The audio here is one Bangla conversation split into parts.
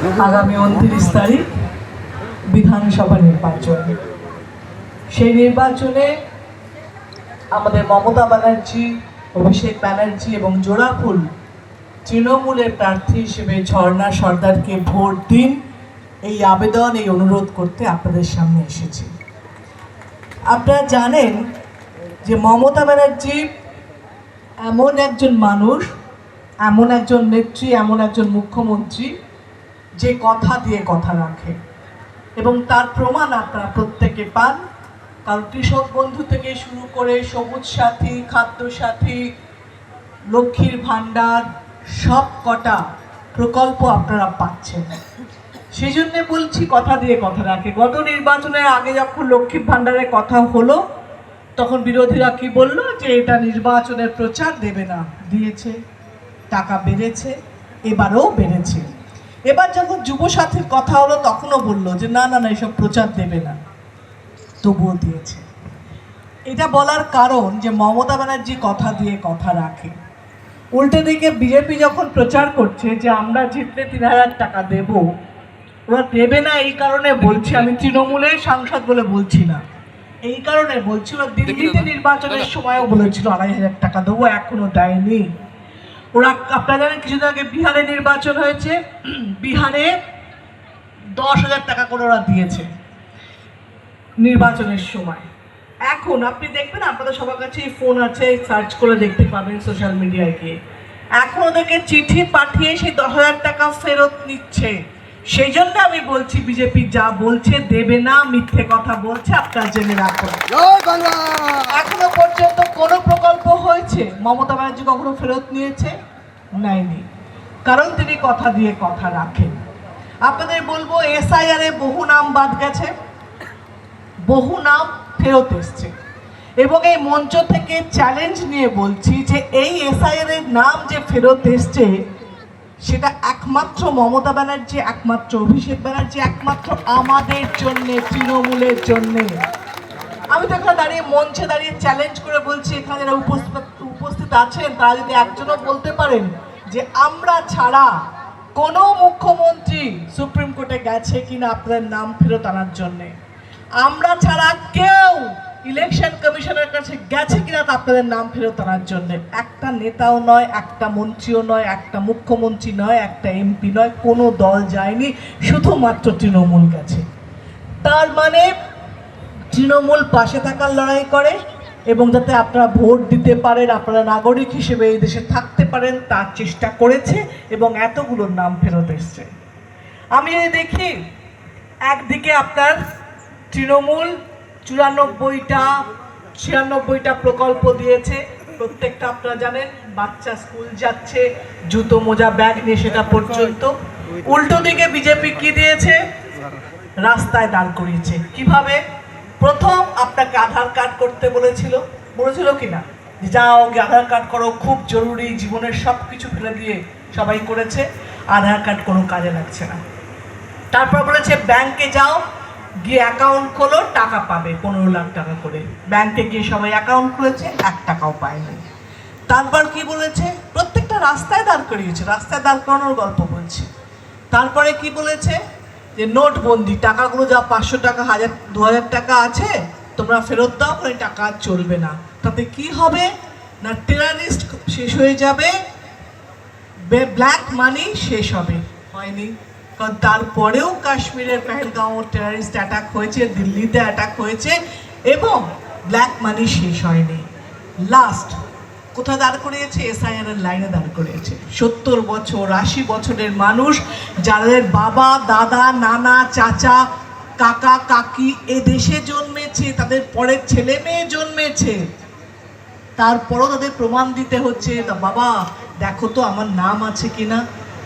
আগামী 29 তারিখ বিধানসভা নির্বাচন। সেই নির্বাচনে আমাদের মমতা ব্যানার্জি, অভিষেক ব্যানার্জি এবং জোড়াফুল তৃণমূলের প্রার্থী হিসেবে ঝর্ণা সর্দারকে ভোট দিন, এই আবেদন, এই অনুরোধ করতে আপনাদের সামনে এসেছি। আপনারা জানেন যে মমতা ব্যানার্জি এমন একজন মানুষ, এমন একজন নেত্রী, এমন একজন মুখ্যমন্ত্রী যে কথা দিয়ে কথা রাখে, এবং তার প্রমাণ আপনারা প্রত্যেকে পান। কারণ কৃষক বন্ধু থেকে শুরু করে সবুজ সাথী, খাদ্য সাথী, লক্ষ্মীর ভাণ্ডার, সব কটা প্রকল্প আপনারা পাচ্ছেন। সেই জন্যে বলছি কথা দিয়ে কথা রাখে। গত নির্বাচনের আগে যখন লক্ষ্মীর ভাণ্ডারের কথা হলো, তখন বিরোধীরা কি বলল যে এটা নির্বাচনের প্রচার দেবে না, দিয়েছে, টাকা বেড়েছে, এবারেও বেড়েছে। এবার যখন যুবসাথীর কথা হলো তখনও বলল যে না না না এসব প্রচার দেবে না, তবুও দিয়েছে। এটা বলার কারণ যে মমতা ব্যানার্জি কথা দিয়ে কথা রাখে। উল্টে দিকে বিজেপি যখন প্রচার করছে যে আমরা জিতলে 3000 টাকা দেব, ওরা দেবে না এই কারণে বলছি, আমি তৃণমূলের সাংসদ বলে বলছি না, এই কারণে বলছি ওরা দিল্লিতে নির্বাচনের সময়ও বলেছিল 2500 টাকা দেবো, এখনো দেয়নি। ওরা, আপনারা জানেন কিছুদিন আগে বিহারে নির্বাচন হয়েছে, বিহারে 10,000 টাকা করে ওরা দিয়েছে নির্বাচনের সময়। এখন আপনি দেখবেন, আপনাদের সবার কাছে ফোন আছে, সার্চ করে দেখতে পাবেন সোশ্যাল মিডিয়ায় গিয়ে, এখন ওদেরকে চিঠি পাঠিয়ে সেই 10,000 টাকা ফেরত নিচ্ছে। সেই জন্য আমি বলছি বিজেপি যা বলছে দেবে না, মিথ্যে কথা বলছে, আপনারা জেনে রাখুন। এখনো পর্যন্ত কোনো প্রকল্প হয়েছে মমতা ব্যানার্জি কখনো ফেরত নিয়েছে? নেয়নি, কারণ তিনি কথা দিয়ে কথা রাখেন। আপনাদের বলবো SIR এ বহু নাম বাদ গেছে, বহু নাম ফেরত এসছে, এবং এই মঞ্চ থেকে চ্যালেঞ্জ নিয়ে বলছি যে এই SIR এর নাম যে ফেরত এসছে সেটা একমাত্র মমতা ব্যানার্জি, একমাত্র অভিষেক ব্যানার্জি, একমাত্র আমাদের জন্যে, তৃণমূলের জন্যে। আমি তো এখানে দাঁড়িয়ে, মঞ্চে দাঁড়িয়ে চ্যালেঞ্জ করে বলছি, এখানে যারা উপস্থিত আছেন তারা যদি একজনও বলতে পারেন যে আমরা ছাড়া কোনো মুখ্যমন্ত্রী সুপ্রিম কোর্টে গেছে কিনা আপনাদের নাম ফেরত আনার জন্যে, আমরা ছাড়া কেউ ইলেকশন কমিশনের কাছে গেছে কিনা আপনাদের নাম ফেরত আনার জন্য, একটা নেতাও নয়, একটা মন্ত্রীও নয়, একটা মুখ্যমন্ত্রী নয়, একটা MP নয়, কোনো দল যায়নি, শুধুমাত্র তৃণমূল গেছে। তার মানে তৃণমূল পাশে থাকার লড়াই করে, এবং যাতে আপনারা ভোট দিতে পারেন, আপনারা নাগরিক হিসেবে এই দেশে থাকতে পারেন, তার চেষ্টা করেছে, এবং এতগুলোর নাম ফেরত এসছে। আমি দেখি একদিকে আপনার তৃণমূল 96টা প্রকল্প দিয়েছে, প্রত্যেকটা আপনারা জানেন, বাচ্চা স্কুল যাচ্ছে জুতো মোজা ব্যাগ নিয়ে সেটা পর্যন্ত। উল্টো দিকে বিজেপি কি দিয়েছে? রাস্তায় দাঁড় করিয়েছে। কিভাবে? প্রথম আপনাকে আধার কার্ড করতে বলেছিল কিনা, যাও আধার কার্ড করো, খুব জরুরি, জীবনের সব কিছু ফেলে দিয়ে সবাই করেছে, আধার কার্ড কোনো কাজে লাগছে না। তারপর বলেছে ব্যাংকে যাও, গিয়ে অ্যাকাউন্ট খোলো, টাকা পাবে 15 লাখ টাকা করে। ব্যাংকে গিয়ে সবাই অ্যাকাউন্ট খুলেছে, 1 টাকাও পায়নি। তারপর কি বলেছে? প্রত্যেকটা রাস্তায় দাঁড় করিয়েছে, রাস্তায় দাঁড় করানোর গল্প বলছে। তারপরে কি বলেছে? যে নোটবন্দি, টাকাগুলো যা 500 টাকা, 1000, 2000 টাকা আছে তোমরা ফেরত দাও, ওই টাকা আর চলবে না। তাতে কি হবে না, টেরারিস্ট শেষ হয়ে যাবে, ব্ল্যাক মানি শেষ হবে। হয়নি, কারণ তারপরেও কাশ্মীরের পেহেলগাঁও টেরারিস্ট অ্যাটাক হয়েছে, দিল্লিতে অ্যাটাক হয়েছে, এবং ব্ল্যাক মানি শেষ হয়নি। লাস্ট কোথায় দাঁড় করিয়েছে? SIR এর লাইনে দাঁড় করিয়েছে। 70 বছর, 80 বছরের মানুষ, যাদের বাবা, দাদা, নানা, চাচা, কাকা, কাকি এ দেশে জন্মেছে, তাদের পরের ছেলে মেয়ে জন্মেছে, তারপরও তাদের প্রমাণ দিতে হচ্ছে, বাবা দেখো তো আমার নাম আছে কিনা,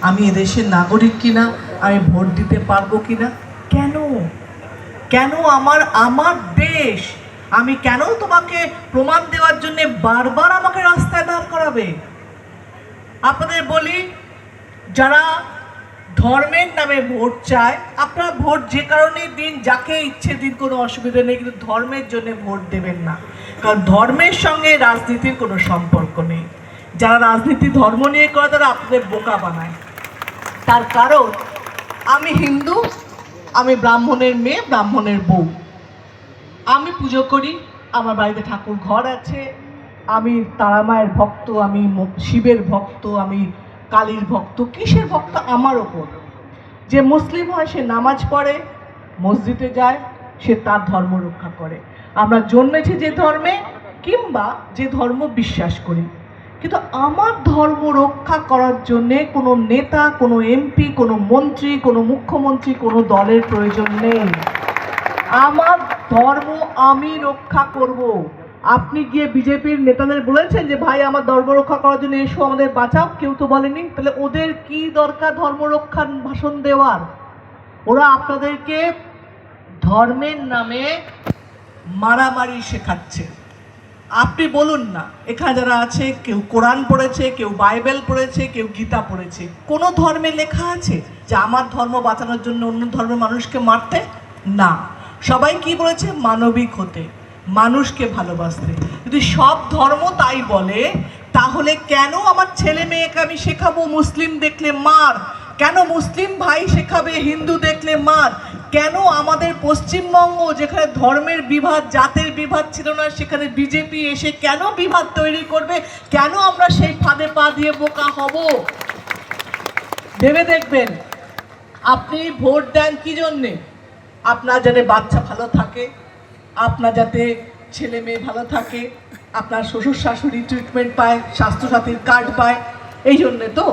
আমি এদেশের নাগরিক কিনা, আমি ভোট দিতে পারবো কিনা। কেন? কেন আমার দেশ, আমি কেন তোমাকে প্রমাণ দেওয়ার জন্য বারবার আমাকে রাস্তায় দাঁড় করাবে? আপনাদের বলি, যারা ধর্মের নামে ভোট চায়, আপনারা ভোট যে কারণেই দিন, যাকে ইচ্ছে দিন, কোনো অসুবিধা নেই, কিন্তু ধর্মের জন্য ভোট দেবেন না, কারণ ধর্মের সঙ্গে রাজনীতির কোনো সম্পর্ক নেই। যারা রাজনীতি ধর্ম নিয়ে করে তারা আপনাদের বোকা বানায়। তার কারণ আমি হিন্দু, আমি ব্রাহ্মণের মেয়ে, ব্রাহ্মণের বউ। আমি পুজো করি, আমার বাড়িতে ঠাকুর ঘর আছে, আমি তারা মায়ের ভক্ত, আমি শিবের ভক্ত, আমি কালীর ভক্ত। কিসের ভক্ত? আমার ওপর। যে মুসলিম হয় সে নামাজ পড়ে, মসজিদে যায়, সে তার ধর্ম রক্ষা করে। আমরা জন্মেছি যে ধর্মে, কিংবা যে ধর্ম বিশ্বাস করি, কিন্তু আমার ধর্ম রক্ষা করার জন্যে কোনো নেতা, কোনো এমপি, কোনো মন্ত্রী, কোনো মুখ্যমন্ত্রী, কোনো দলের প্রয়োজন নেই। আমার ধর্ম আমি রক্ষা করব। আপনি গিয়ে বিজেপির নেতাদের বলেছেন যে ভাই আমার ধর্ম রক্ষা করার জন্য এসো, আমাদের বাঁচাও? কেউ তো বলেনি। তাহলে ওদের কি দরকার ধর্ম রক্ষার ভাষণ দেওয়ার? ওরা আপনাদেরকে ধর্মের নামে মারামারি শেখাচ্ছে। আপনি বলুন না, এখানে যারা আছে কেউ কোরআন পড়েছে, কেউ বাইবেল পড়েছে, কেউ গীতা পড়েছে, কোন ধর্মে লেখা আছে যে আমার ধর্ম বাঁচানোর জন্য অন্য ধর্মের মানুষকে মারতে? না। সবাই কি বলেছে? মানবিক হতে, মানুষকে ভালোবাসতে। যদি সব ধর্ম তাই বলে, তাহলে কেন আমার ছেলে মেয়েকে আমি শেখাবো মুসলিম দেখলে মার? কেন মুসলিম ভাই শেখাবে হিন্দু দেখলে মার? কেন আমাদের পশ্চিমবঙ্গ, যেখানে ধর্মের বিভাদ, জাতের বিভাদ ছিল না, সেখানে বিজেপি এসে কেন বিভাদ তৈরি করবে? কেন আমরা সেই ফাঁদে পা দিয়ে বোকা হব? ভেবে দেখবেন। আপনি ভোট দেন কি জন্যে? আপনার যাতে বাচ্চা ভালো থাকে, আপনার যাতে ছেলে মেয়ে ভালো থাকে, আপনার শ্বশুর শাশুড়ি ট্রিটমেন্ট পায়, স্বাস্থ্যসাথীর কার্ড পায়, এই জন্যে তো।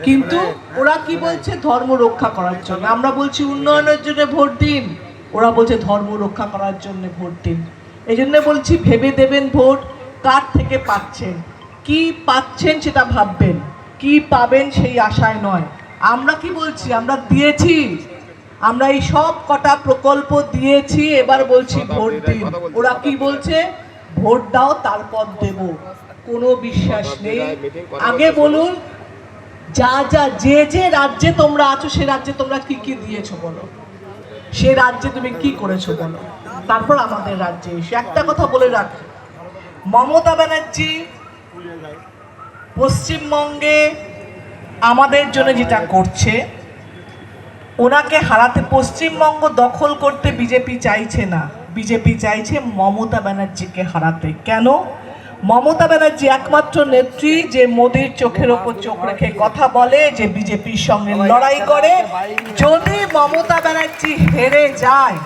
কিন্তু ওরা কি বলছে? ধর্ম রক্ষা করার জন্য। আমরা বলছি উন্নয়নের জন্য ভোট দিন, ওরা বলছে ধর্ম রক্ষা করার জন্য ভোট দিন। এই জন্য বলছি ভেবে দেবেন ভোট। কার থেকে পাচ্ছেন, কি পাচ্ছেন সেটা ভাববেন, কি পাবেন সেই আশায় নয়। আমরা কি বলছি? আমরা দিয়েছি, আমরা এই সব কটা প্রকল্প দিয়েছি, এবার বলছি ভোট দিন। ওরা কি বলছে? ভোট দাও তারপর দেব। কোনো বিশ্বাস নেই। আগে বলুন, যা যা যে যে রাজ্যে তোমরা আছো সে রাজ্যে তোমরা কি কি দিয়েছো বলো, সে রাজ্যে তুমি কি করেছো বলো, তারপর আমাদের রাজ্যে এসে। একটা কথা বলে রাখি, মমতা ব্যানার্জি পশ্চিমবঙ্গে আমাদের জন্য যেটা করছে, ওনাকে হারাতে, পশ্চিমবঙ্গ দখল করতে বিজেপি চাইছে না, বিজেপি চাইছে মমতা ব্যানার্জিকে হারাতে। কেন? মমতা ব্যানার্জি একমাত্র নেত্রী যে মোদির চোখের ওপর চোখ রেখে কথা বলে, যে বিজেপির সঙ্গে লড়াই করে। যদি মমতা ব্যানার্জি হেরে যায়,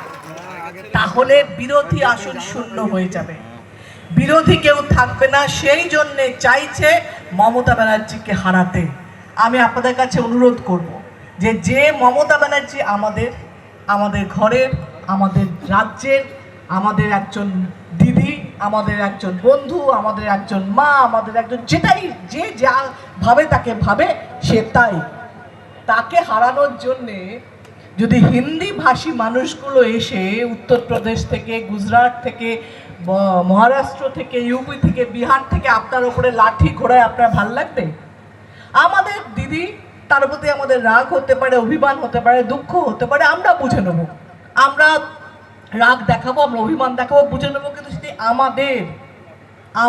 তাহলে বিরোধী আসন শূন্য হয়ে যাবে, বিরোধী কেউ থাকবে না। সেই জন্যে চাইছে মমতা ব্যানার্জিকে হারাতে। আমি আপনাদের কাছে অনুরোধ করব যে যে মমতা ব্যানার্জি আমাদের ঘরের, আমাদের রাজ্যের, আমাদের একজন দিদি, আমাদের একজন বন্ধু, আমাদের একজন মা, আমাদের একজন, যেটাই যে যা ভাবে তাকে ভাবে সে তাই, তাকে হারানোর জন্যে যদি হিন্দি ভাষী মানুষগুলো এসে উত্তরপ্রদেশ থেকে, গুজরাট থেকে, মহারাষ্ট্র থেকে, ইউপি থেকে, বিহার থেকে আপনার উপরে লাঠি ঘোড়ায়, আপনার ভাল লাগবে? আমাদের দিদি, তার প্রতি আমাদের রাগ হতে পারে, অভিমান হতে পারে, দুঃখ হতে পারে, আমরা বুঝে নেব। আমরা রাগ দেখাবো, আমরা অভিমান দেখাবো, বুঝে নেবো, কিন্তু সেটি আমাদের